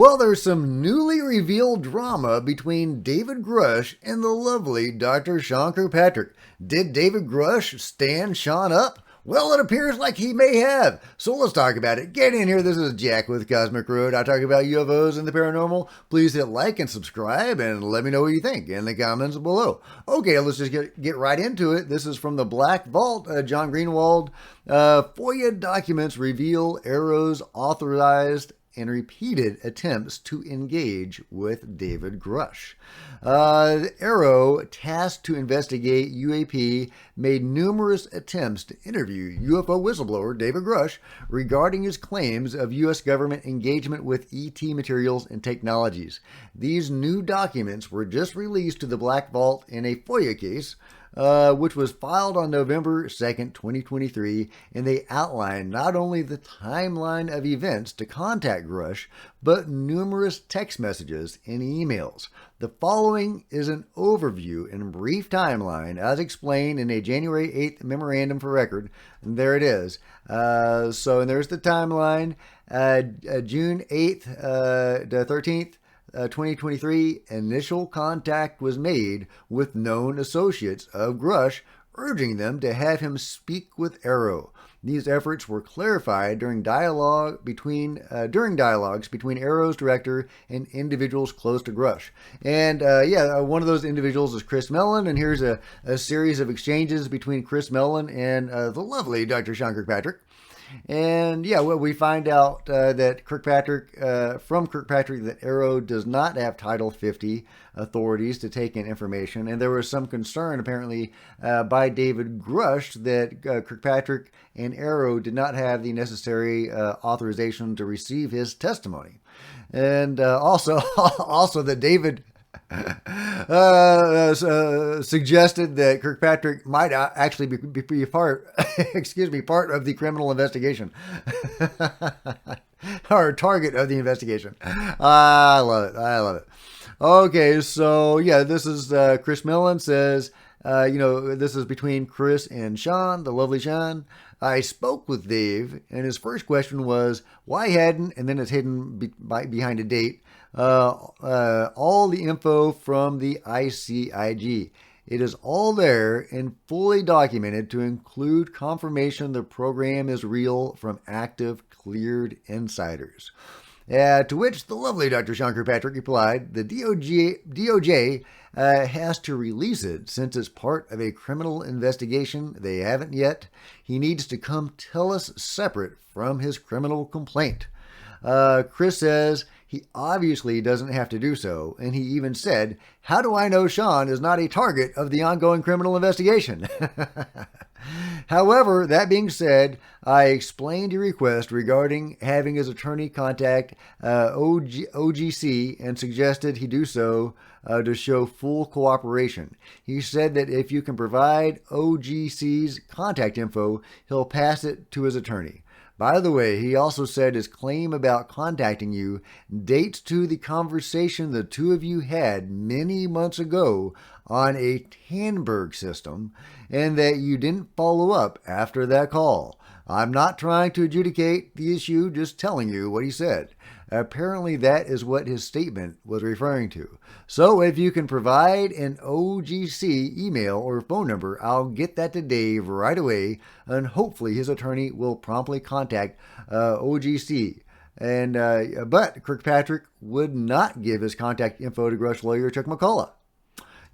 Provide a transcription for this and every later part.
Well, there's some newly revealed drama between David Grusch and the lovely Dr. Sean Kirkpatrick. Did David Grusch stand Sean up? Well, it appears like he may have. So let's talk about it. Get in here. This is Jack with Cosmic Road. I talk about UFOs and the paranormal. Please hit like and subscribe and let me know what you think in the comments below. Okay, let's just get right into it. This is from the Black Vault. John Greenwald. FOIA documents reveal Arrow's authorized and repeated attempts to engage with David Grusch. Arrow, tasked to investigate U.A.P, made numerous attempts to interview UFO whistleblower David Grusch regarding his claims of U.S. government engagement with ET materials and technologies. These new documents were just released to the Black Vault in a FOIA case, which was filed on November 2nd, 2023, and they outline not only the timeline of events to contact Grusch, but numerous text messages and emails. The following is an overview and brief timeline as explained in a January 8th memorandum for record. And there it is. And there's the timeline. June 8th to 13th. 2023, initial contact was made with known associates of Grusch, urging them to have him speak with Arrow. These efforts were clarified during dialogues between Arrow's director and individuals close to Grusch. And one of those individuals is Chris Meln, and here's a series of exchanges between Chris Meln and the lovely Dr. Sean Kirkpatrick. And we find out that from Kirkpatrick that Arrow does not have Title 50 authorities to take in information. And there was some concern apparently by David Grusch that Kirkpatrick and Arrow did not have the necessary authorization to receive his testimony. And also that David suggested that Kirkpatrick might actually be part of the criminal investigation or target of the investigation. I love it. Okay, so this is Chris Meln says, this is between Chris and Sean, the lovely Sean. I spoke with Dave, and his first question was, why hadn't, and then it's hidden behind a date, all the info from the ICIG. It is all there and fully documented to include confirmation the program is real from active, cleared insiders. To which the lovely Dr. Sean Kirkpatrick replied, the DOJ has to release it since it's part of a criminal investigation. They haven't yet. He needs to come tell us separate from his criminal complaint. Chris says he obviously doesn't have to do so, and he even said, how do I know Sean is not a target of the ongoing criminal investigation? However, that being said, I explained your request regarding having his attorney contact OGC and suggested he do so to show full cooperation. He said that if you can provide OGC's contact info, he'll pass it to his attorney. By the way, he also said his claim about contacting you dates to the conversation the two of you had many months ago on a Tandberg system, and that you didn't follow up after that call. I'm not trying to adjudicate the issue, just telling you what he said. Apparently that is what his statement was referring to. So if you can provide an OGC email or phone number, I'll get that to Dave right away, and hopefully his attorney will promptly contact OGC. And but Kirkpatrick would not give his contact info to Grusch lawyer Chuck McCullough.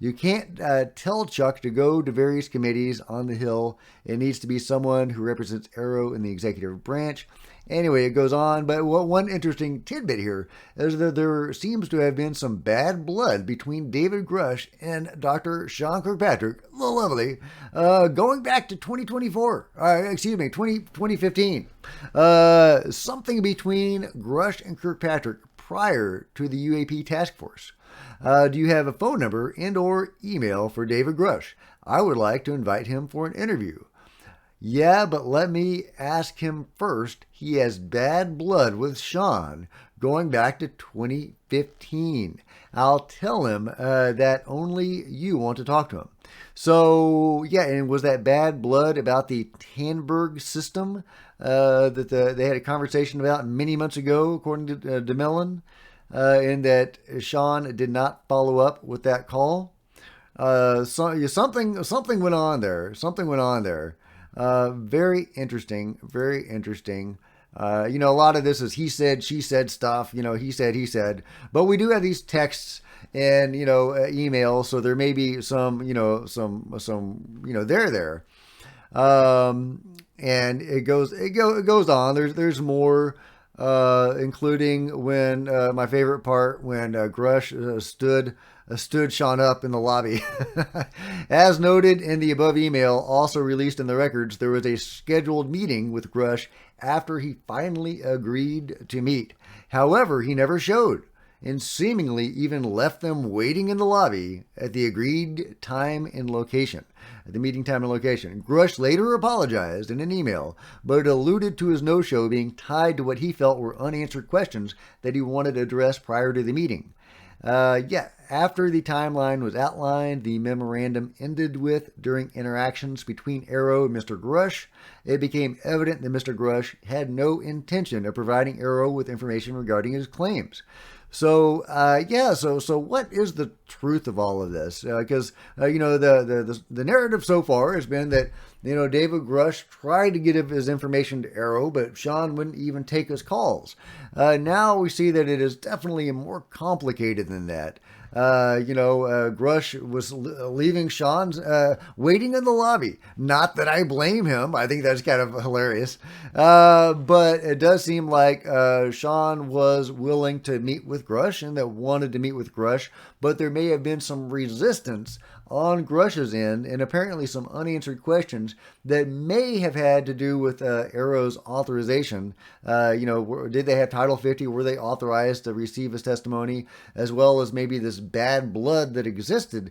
You can't tell Chuck to go to various committees on the Hill. It needs to be someone who represents Arrow in the executive branch. Anyway, it goes on, but one interesting tidbit here is that there seems to have been some bad blood between David Grusch and Dr. Sean Kirkpatrick, the lovely, going back to 2015. Something between Grusch and Kirkpatrick prior to the U.A.P. task force. Do you have a phone number and or email for David Grusch? I would like to invite him for an interview. Yeah, but let me ask him first. He has bad blood with Sean going back to 2015. I'll tell him that only you want to talk to him. So, and was that bad blood about the Tandberg system that they had a conversation about many months ago, according to Meln? in that Sean did not follow up with that call. Something went on there. Something went on there. Very interesting. Very interesting. A lot of this is he said, she said stuff. He said, he said. But we do have these texts and emails, so there may be some there. And it goes on. There's more. Including when my favorite part when Grusch stood Sean up in the lobby. As noted in the above email, also released in the records, there was a scheduled meeting with Grusch after he finally agreed to meet. However, he never showed and seemingly even left them waiting in the lobby at the agreed time and location. At the meeting time and location. Grusch later apologized in an email, but alluded to his no-show being tied to what he felt were unanswered questions that he wanted to address prior to the meeting. After the timeline was outlined, the memorandum ended with, during interactions between Arrow and Mr. Grusch, it became evident that Mr. Grusch had no intention of providing Arrow with information regarding his claims. So what is the truth of all of this? Because the narrative so far has been that David Grusch tried to get his information to Arrow, but Sean wouldn't even take his calls. Now we see that it is definitely more complicated than that. Grusch was leaving Sean's waiting in the lobby. Not that I blame him. I think that's kind of hilarious. But it does seem like Sean was willing to meet with Grusch and that wanted to meet with Grusch, but there may have been some resistance on Grusch's end and apparently some unanswered questions that may have had to do with Arrow's authorization. Did they have Title 50? Were they authorized to receive his testimony, as well as maybe this bad blood that existed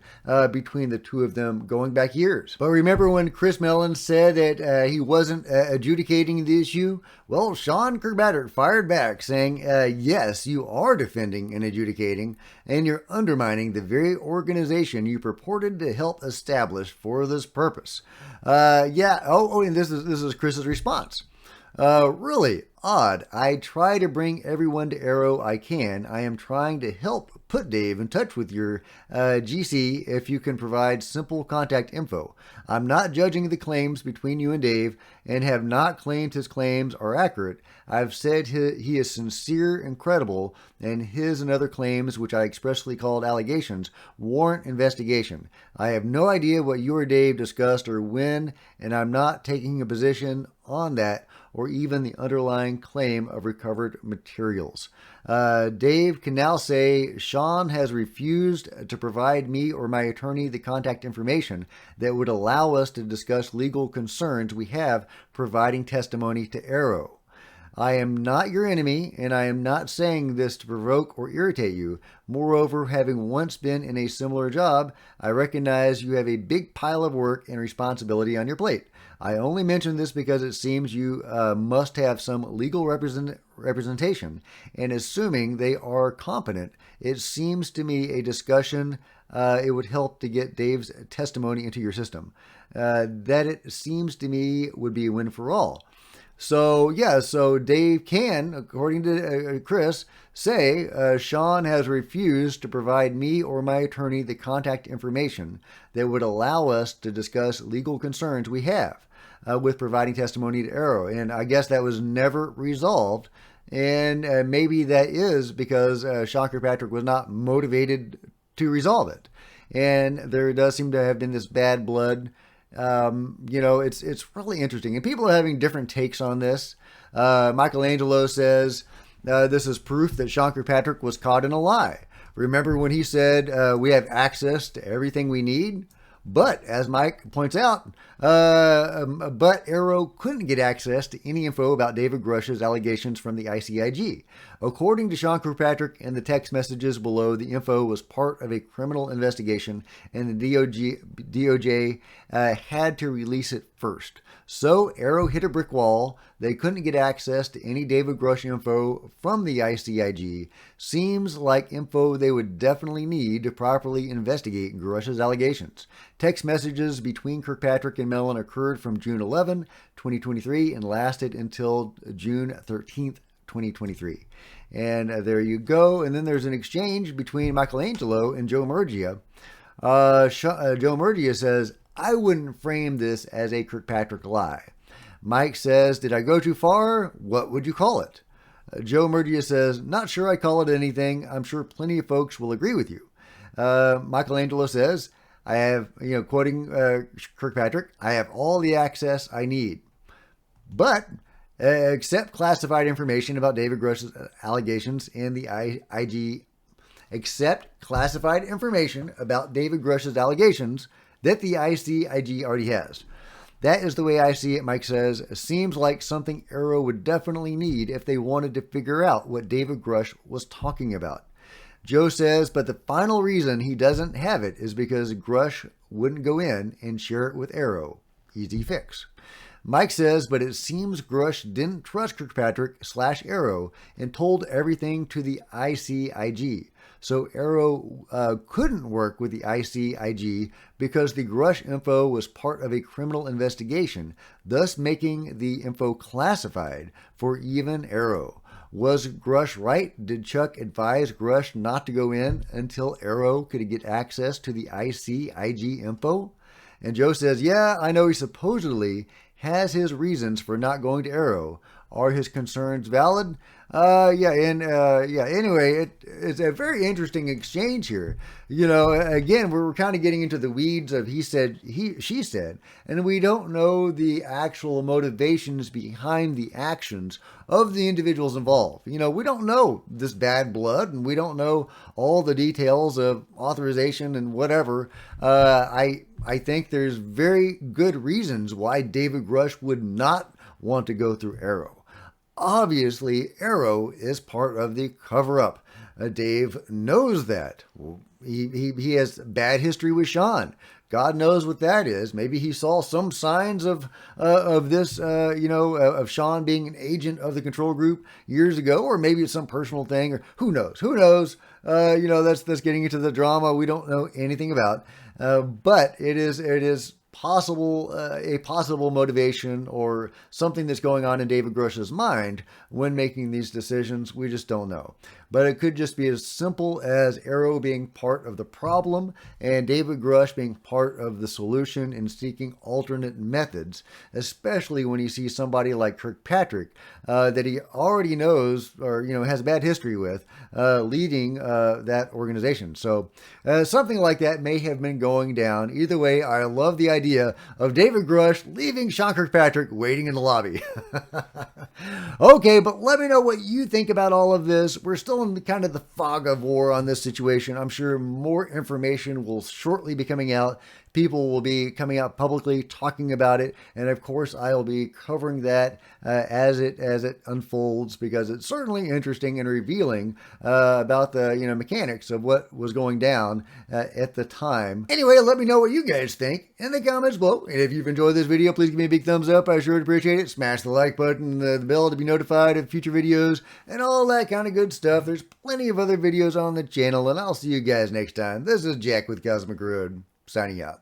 between the two of them going back years? But remember when Chris Meln said that he wasn't adjudicating the issue? Well, Sean Kirkpatrick fired back saying, yes, you are defending and adjudicating, and you're undermining the very organization you purported to help establish for this purpose. And this is Chris's response. Really odd. I try to bring everyone to Arrow I can. I am trying to help put Dave in touch with your GC if you can provide simple contact info. I'm not judging the claims between you and Dave and have not claimed his claims are accurate. I've said he is sincere and credible, and his and other claims, which I expressly called allegations, warrant investigation. I have no idea what you or Dave discussed or when, and I'm not taking a position on that or even the underlying claim of recovered materials. Dave can now say Sean has refused to provide me or my attorney the contact information that would allow us to discuss legal concerns we have providing testimony to Arrow. I am not your enemy, and I am not saying this to provoke or irritate you. Moreover, having once been in a similar job, I recognize you have a big pile of work and responsibility on your plate. I only mention this because it seems you must have some legal representation, and assuming they are competent, it seems to me a discussion it would help to get Dave's testimony into your system. That it seems to me would be a win for all. So Dave can, according to Chris, say Sean has refused to provide me or my attorney the contact information that would allow us to discuss legal concerns we have with providing testimony to Arrow. And I guess that was never resolved. And maybe that is because Sean Kirkpatrick was not motivated to resolve it. And there does seem to have been this bad blood. It's really interesting, and people are having different takes on this. Michelangelo says this is proof that Sean Kirkpatrick was caught in a lie. Remember when he said we have access to everything we need? But, as Mike points out, but Arrow couldn't get access to any info about David Grusch's allegations from the ICIG. According to Sean Kirkpatrick and the text messages below, the info was part of a criminal investigation, and the DOJ had to release it first. So Arrow hit a brick wall. They couldn't get access to any David Grusch info from the ICIG. Seems like info they would definitely need to properly investigate Grusch's allegations. Text messages between Kirkpatrick and Meln occurred from June 11, 2023 and lasted until June 13th, 2023. And there you go. And then there's an exchange between Michelangelo and Joe Murgia. Joe Murgia says, I wouldn't frame this as a Kirkpatrick lie. Mike says, did I go too far? What would you call it? Joe Murgia says, not sure I call it anything. I'm sure plenty of folks will agree with you. Michelangelo says, I have, quoting Kirkpatrick, I have all the access I need. But accept classified information about David Grusch's allegations in the IG. Accept classified information about David Grusch's allegations that the ICIG already has. That is the way I see it, Mike says. Seems like something Arrow would definitely need if they wanted to figure out what David Grusch was talking about. Joe says, but the final reason he doesn't have it is because Grusch wouldn't go in and share it with Arrow. Easy fix. Mike says, but it seems Grusch didn't trust Kirkpatrick/Arrow and told everything to the ICIG. So Arrow couldn't work with the ICIG because the Grusch info was part of a criminal investigation, thus making the info classified for even Arrow. Was Grusch right? Did Chuck advise Grusch not to go in until Arrow could get access to the ICIG info? And Joe says, yeah, I know he supposedly has his reasons for not going to Arrow. Are his concerns valid? Anyway, it's a very interesting exchange here. Again, we're kind of getting into the weeds of he said, she said, and we don't know the actual motivations behind the actions of the individuals involved. We don't know this bad blood, and we don't know all the details of authorization and whatever. I think there's very good reasons why David Grusch would not want to go through Arrow. Obviously, Arrow is part of the cover-up. Dave knows that. He has bad history with Sean. God knows what that is. Maybe he saw some signs of this, of Sean being an agent of the control group years ago, or maybe it's some personal thing, or who knows? Who knows? That's getting into the drama we don't know anything about. But it is possible, a possible motivation or something that's going on in David Grusch's mind when making these decisions. We just don't know. But it could just be as simple as Arrow being part of the problem and David Grusch being part of the solution in seeking alternate methods, especially when you see somebody like Kirkpatrick that he already knows or has a bad history with leading that organization. So something like that may have been going down. Either way, I love the idea of David Grusch leaving Sean Kirkpatrick waiting in the lobby. Okay, but let me know what you think about all of this. We're still in kind of the fog of war on this situation. I'm sure more information will shortly be coming out. People will be coming out publicly talking about it, and of course I'll be covering that as it unfolds, because it's certainly interesting and revealing about the mechanics of what was going down at the time. Anyway, let me know what you guys think in the comments below, and if you've enjoyed this video, please give me a big thumbs up. I sure would appreciate it. Smash the like button, the bell to be notified of future videos, and all that kind of good stuff. There's plenty of other videos on the channel, and I'll see you guys next time. This is Jack with Cosmic Road, signing out.